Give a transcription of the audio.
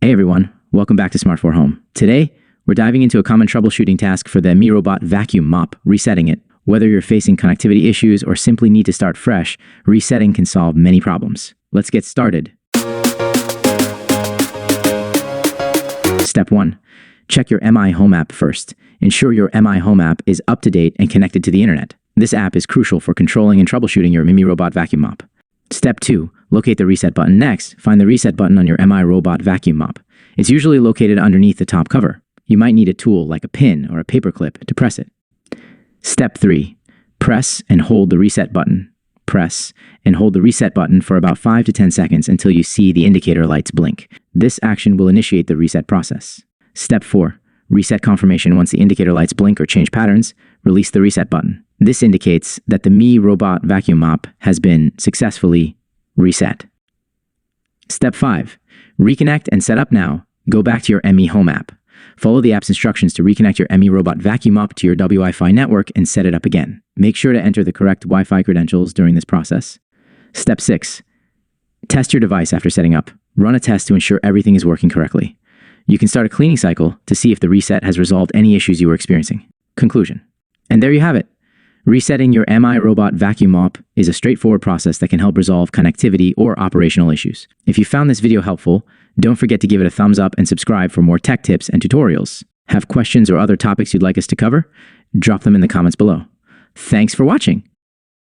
Hey everyone, welcome back to Smart for Home. Today, we're diving into a common troubleshooting task for the Mi Robot Vacuum Mop, resetting it. Whether you're facing connectivity issues or simply need to start fresh, resetting can solve many problems. Let's get started. Step 1. Check your Mi Home app first. Ensure your Mi Home app is up to date and connected to the internet. This app is crucial for controlling and troubleshooting your Mi Robot Vacuum Mop. Step 2. Locate the reset button. Next, find the reset button on your Mi Robot Vacuum Mop. It's usually located underneath the top cover. You might need a tool like a pin or a paperclip to press it. Step 3. Press and hold the reset button. Press and hold the reset button for about 5 to 10 seconds until you see the indicator lights blink. This action will initiate the reset process. Step 4. Reset confirmation. Once the indicator lights blink or change patterns, release the reset button. This indicates that the Mi Robot Vacuum Mop has been successfully reset. Step 5. Reconnect and set up now. Go back to your Mi Home app. Follow the app's instructions to reconnect your Mi Robot Vacuum Mop to your Wi-Fi network and set it up again. Make sure to enter the correct Wi-Fi credentials during this process. Step 6. Test your device after setting up. Run a test to ensure everything is working correctly. You can start a cleaning cycle to see if the reset has resolved any issues you were experiencing. Conclusion. And there you have it. Resetting your Mi Robot Vacuum Mop is a straightforward process that can help resolve connectivity or operational issues. If you found this video helpful, don't forget to give it a thumbs up and subscribe for more tech tips and tutorials. Have questions or other topics you'd like us to cover? Drop them in the comments below. Thanks for watching.